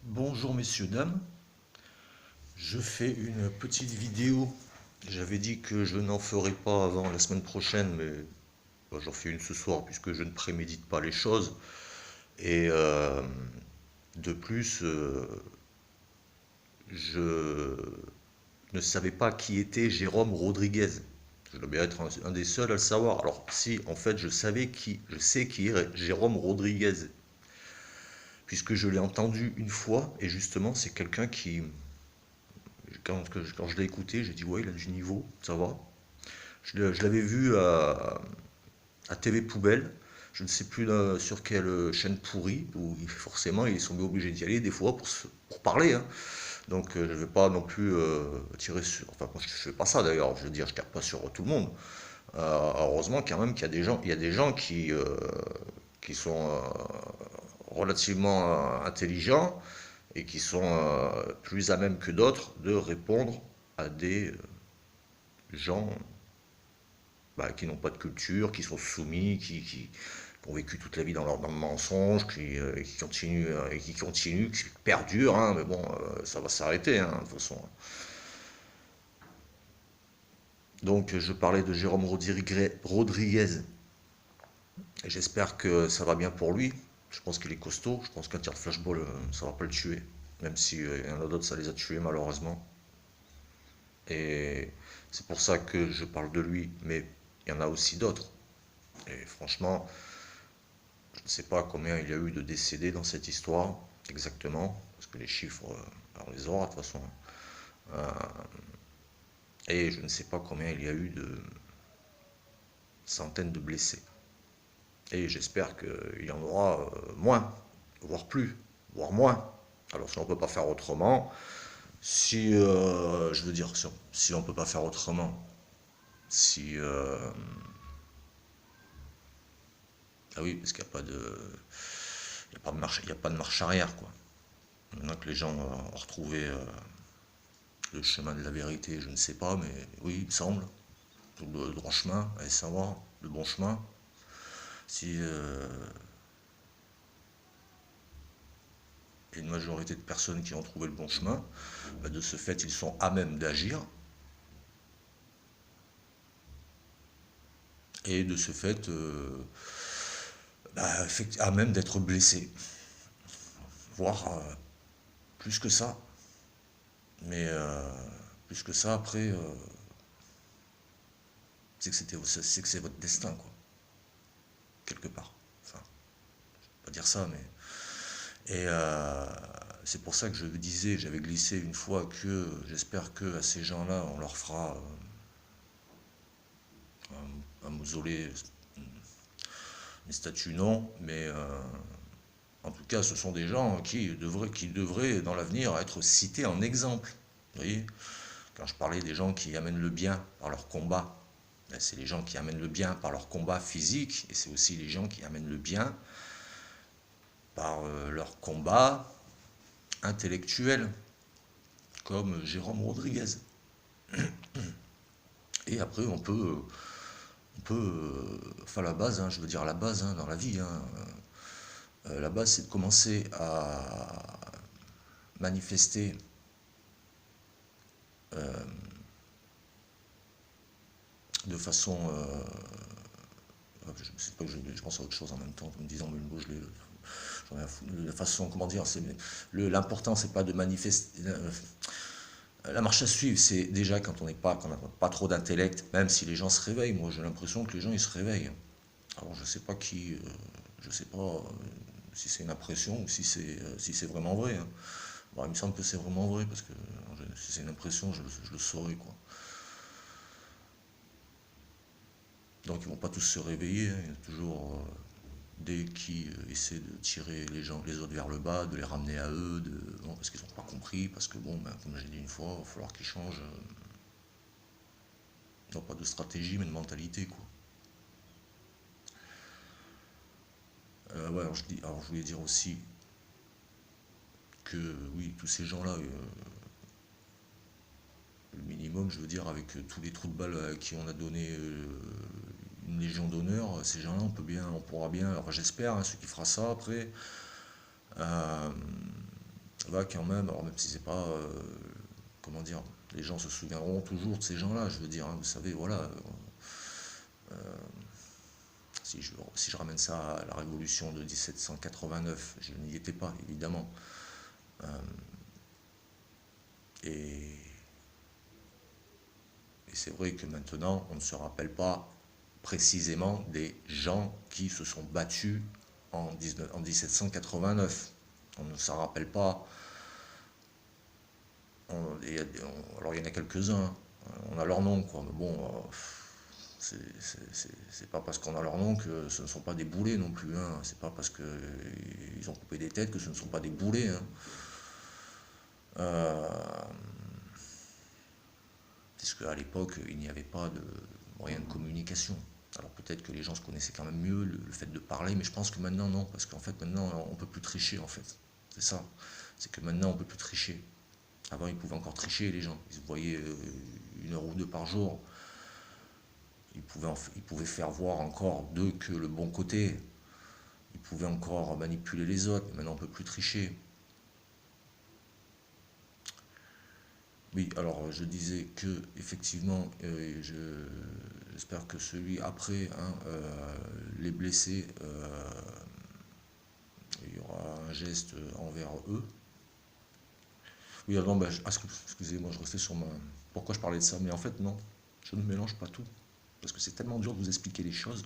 Bonjour messieurs, dames, je fais une petite vidéo. J'avais dit que je n'en ferai pas avant la semaine prochaine, mais j'en fais une ce soir puisque je ne prémédite pas les choses. Et de plus, je ne savais pas qui était Jérôme Rodriguez. Je dois bien être un des seuls à le savoir. Alors si, en fait, je sais qui est Jérôme Rodriguez, puisque je l'ai entendu une fois, et justement, c'est quelqu'un qui, quand je l'ai écouté, j'ai dit ouais, il a du niveau, ça va. Je l'avais vu à TV Poubelle, je ne sais plus sur quelle chaîne pourrie, où forcément ils sont obligés d'y aller des fois pour parler, hein. Donc je ne vais pas non plus tirer sur. Enfin, moi je ne fais pas ça d'ailleurs, je veux dire, je ne tire pas sur tout le monde. Heureusement quand même qu'il y a des gens, qui sont relativement intelligents et qui sont plus à même que d'autres de répondre à des gens qui n'ont pas de culture, qui sont soumis, qui ont vécu toute la vie dans le mensonge, qui perdurent, hein, mais bon, ça va s'arrêter, hein, de toute façon. Donc je parlais de Jérôme Rodriguez, et j'espère que ça va bien pour lui. Je pense qu'il est costaud, je pense qu'un tir de flashball, ça va pas le tuer, même si il y en a d'autres, ça les a tués malheureusement. Et c'est pour ça que je parle de lui, mais il y en a aussi d'autres. Et franchement, je ne sais pas combien il y a eu de décédés dans cette histoire, exactement, parce que les chiffres, on les aura de toute façon. Euh, et je ne sais pas combien il y a eu de centaines de blessés. Et j'espère qu'il y en aura moins, voire plus, voire moins. Alors si on ne peut pas faire autrement, si, je veux dire, si on ne peut pas faire autrement, si... ah oui, parce qu'il n'y a pas de... Il n'y a pas de marche, il y a pas de marche arrière, quoi. Maintenant que les gens ont retrouvé le chemin de la vérité, je ne sais pas, mais oui, il me semble. Le droit chemin, allez savoir, le bon chemin. Si il y a une majorité de personnes qui ont trouvé le bon chemin, bah, de ce fait, ils sont à même d'agir. Et de ce fait, à même d'être blessés. Voire plus que ça. Mais plus que ça, après, c'est que c'est votre destin, quoi. Quelque part. Enfin, pas dire ça, mais et c'est pour ça que je disais, j'avais glissé une fois que j'espère que à ces gens-là, on leur fera un mausolée, une statue non, mais en tout cas, ce sont des gens qui devraient dans l'avenir être cités en exemple. Vous voyez, quand je parlais des gens qui amènent le bien par leur combat, ben, c'est les gens qui amènent le bien par leur combat physique, et c'est aussi les gens qui amènent le bien par leur combat intellectuel, comme Jérôme Rodriguez. Et après, enfin la base, hein, je veux dire la base hein, dans la vie, hein, la base c'est de commencer à manifester de façon, c'est pas que je pense à autre chose en même temps, en me disant mais le mot j'en ai à foutre. La façon, comment dire, l'important c'est pas de manifester, la marche à suivre, c'est déjà quand on n'a pas trop d'intellect, même si les gens se réveillent. Moi, j'ai l'impression que les gens ils se réveillent. Alors, je sais pas je sais pas si c'est une impression ou si c'est vraiment vrai, hein. Bon, il me semble que c'est vraiment vrai parce que si c'est une impression, je le saurais quoi. Donc, ils vont pas tous se réveiller, hein. Il y a toujours des qui essaient de tirer les autres vers le bas, de les ramener à eux, bon, parce qu'ils n'ont pas compris, parce que bon, ben, comme j'ai dit une fois, il va falloir qu'ils changent. Non pas de stratégie, mais de mentalité, quoi. Ouais, alors je voulais dire aussi que oui, tous ces gens-là, le minimum, je veux dire, avec tous les trous de balles à qui on a donné une légion d'honneur, ces gens-là, on pourra bien, alors j'espère, hein, ceux qui fera ça après, euh, va quand même, alors même si c'est pas, comment dire, les gens se souviendront toujours de ces gens-là, je veux dire, hein, vous savez, voilà, si je ramène ça à la révolution de 1789, je n'y étais pas, évidemment. Et, et c'est vrai que maintenant, on ne se rappelle pas précisément des gens qui se sont battus en 1789. On ne s'en rappelle pas. Alors il y en a quelques-uns, on a leur nom, quoi. Mais bon, c'est pas parce qu'on a leur nom que ce ne sont pas des boulets non plus. Hein. C'est pas parce qu'ils ont coupé des têtes que ce ne sont pas des boulets. Hein. Euh, Puisqu'à l'époque, il n'y avait pas de moyens de communication. Alors peut-être que les gens se connaissaient quand même mieux, le fait de parler, mais je pense que maintenant non, parce qu'en fait maintenant on peut plus tricher en fait. C'est ça. C'est que maintenant on peut plus tricher. Avant ils pouvaient encore tricher les gens. Ils se voyaient 1 heure ou 2 par jour. Ils pouvaient faire voir encore d'eux que le bon côté. Ils pouvaient encore manipuler les autres. Mais maintenant on peut plus tricher. Oui, alors je disais que effectivement, j'espère que celui après, hein, les blessés, il y aura un geste envers eux. Oui, alors, bah, excusez-moi, je restais sur ma. Pourquoi je parlais de ça? Mais en fait, non, je ne mélange pas tout. Parce que c'est tellement dur de vous expliquer les choses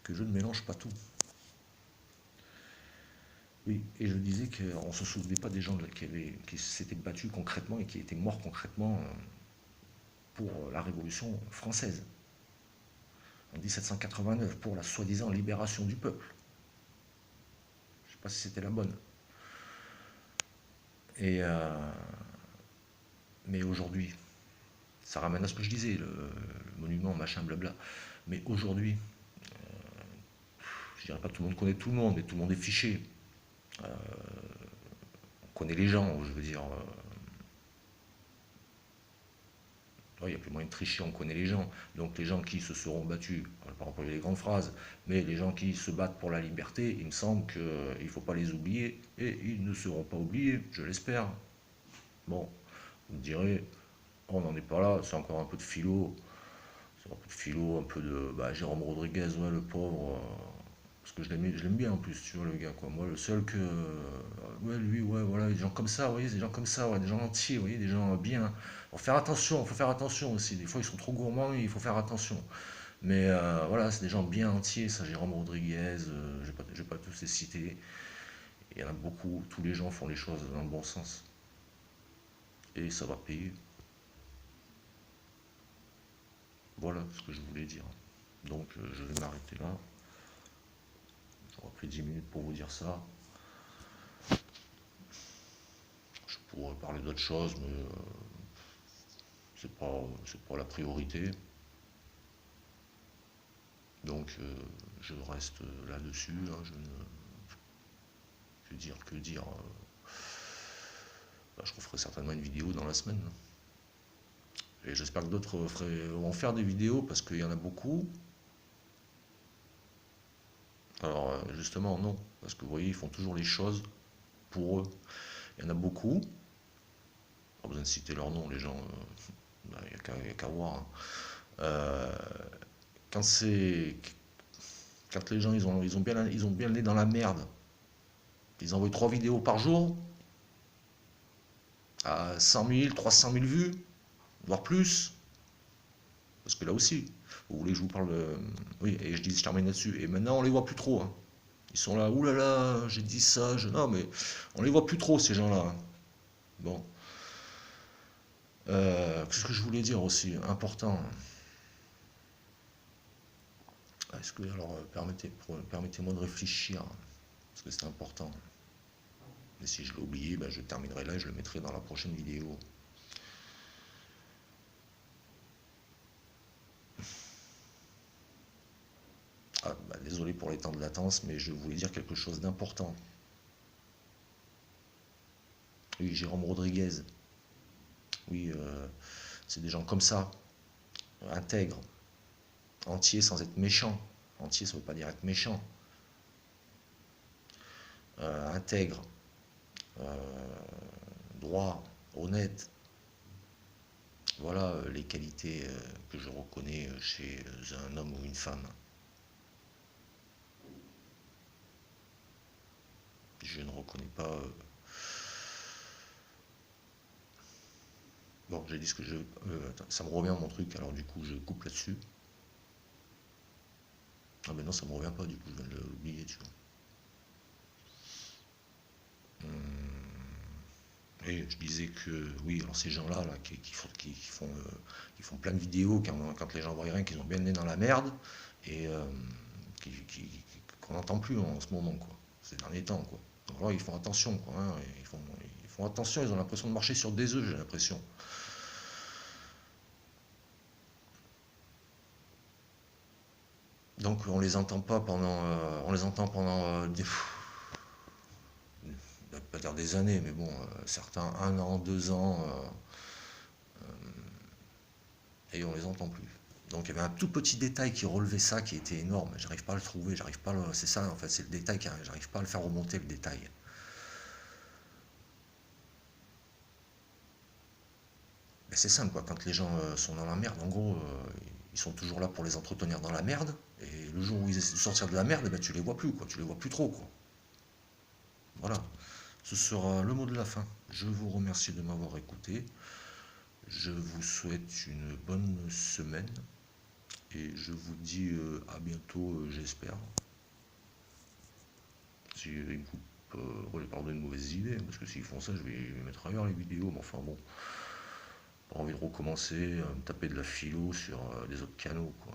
que je ne mélange pas tout. Oui, et je disais qu'on ne se souvenait pas des gens qui s'étaient battus concrètement et qui étaient morts concrètement pour la Révolution française, en 1789, pour la soi-disant libération du peuple. Je ne sais pas si c'était la bonne. Et, mais aujourd'hui, ça ramène à ce que je disais, le monument, machin, blabla. Mais aujourd'hui, je dirais pas que tout le monde connaît tout le monde, mais tout le monde est fiché. On connaît les gens, je veux dire. Il n'y a plus moyen de tricher, on connaît les gens. Donc les gens qui se seront battus, par employer les grandes phrases, mais les gens qui se battent pour la liberté, il me semble qu'il ne faut pas les oublier, et ils ne seront pas oubliés, je l'espère. Bon, vous me direz, on n'en est pas là, c'est encore un peu de philo, c'est un peu de philo, un peu de Jérôme Rodriguez, ouais, le pauvre, parce que je l'aime bien en plus, tu vois, le gars, quoi. Moi, le seul que. Ouais, lui, ouais, voilà, des gens comme ça, vous voyez, des gens comme ça, ouais, des gens entiers, vous voyez, des gens bien. Faut faire attention aussi. Des fois, ils sont trop gourmands, il faut faire attention. Mais voilà, c'est des gens bien entiers, ça, Jérôme Rodriguez, je vais pas tous les citer. Il y en a beaucoup, tous les gens font les choses dans le bon sens. Et ça va payer. Voilà ce que je voulais dire. Donc, je vais m'arrêter là. J'aurais pris 10 minutes pour vous dire ça. Je pourrais parler d'autres choses, mais c'est pas la priorité. Donc je reste là-dessus. Hein, je ne que dire. Je referai certainement une vidéo dans la semaine. Et j'espère que d'autres vont faire des vidéos parce qu'il y en a beaucoup. Alors justement non, parce que vous voyez, ils font toujours les choses pour eux. Il y en a beaucoup. Pas besoin de citer leur nom, les gens. Il n'y a qu'à voir. Hein. Euh, quand c'est quand les gens ils ont bien le nez dans la merde, ils envoient 3 vidéos par jour à 100 000, 300 000 vues, voire plus. Parce que là aussi, vous voulez que je vous parle de. Oui, et je termine là-dessus. Et maintenant, on les voit plus trop. Hein. Ils sont là, oulala, j'ai dit ça. Non, mais on les voit plus trop, ces gens-là. Hein. Bon. Qu'est-ce que je voulais dire aussi? Important. Est-ce que, alors, permettez-moi de réfléchir. Parce que c'est important. Et si je l'ai oublié, je terminerai là et je le mettrai dans la prochaine vidéo. Désolé pour les temps de latence, mais je voulais dire quelque chose d'important. Oui, Jérôme Rodriguez. Oui, c'est des gens comme ça, intègres, entiers sans être méchants. Entier, ça ne veut pas dire être méchant. intègre, droit, honnête. Voilà les qualités que je reconnais chez un homme ou une femme. Je ne reconnais pas. Bon, j'ai dit ce que je. Attends, ça me revient mon truc, alors du coup je coupe là-dessus. Ah mais non, ça me revient pas, du coup je viens de l'oublier, tu vois. Et je disais que oui, alors ces gens-là là, qui font plein de vidéos quand les gens voient rien, qu'ils ont bien le nez dans la merde, et qu'on n'entend plus en ce moment, quoi, ces derniers temps, quoi. Donc là, ils font attention, quoi, hein, ils font attention, ils ont l'impression de marcher sur des œufs, j'ai l'impression. Donc on les entend pas pendant, on les entend pendant on va pas dire des années, mais bon, certains 1 an, 2 ans, et on les entend plus. Donc il y avait un tout petit détail qui relevait ça, qui était énorme. J'arrive pas à le trouver, j'arrive pas à le... C'est ça en fait, c'est le détail qui j'arrive pas à le faire remonter le détail. Mais c'est simple quoi, quand les gens sont dans la merde, en gros, ils sont toujours là pour les entretenir dans la merde. Et le jour où ils essaient de sortir de la merde, eh ben, tu les vois plus quoi, tu les vois plus trop quoi. Voilà. Ce sera le mot de la fin. Je vous remercie de m'avoir écouté. Je vous souhaite une bonne semaine et je vous dis à bientôt, j'espère. Si ils me coupent, je parle d'une mauvaise idée, parce que s'ils font ça, je vais mettre ailleurs les vidéos, mais enfin bon, pas envie de recommencer, me taper de la philo sur des autres canaux, quoi.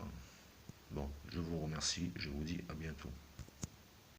Bon, je vous remercie, je vous dis à bientôt.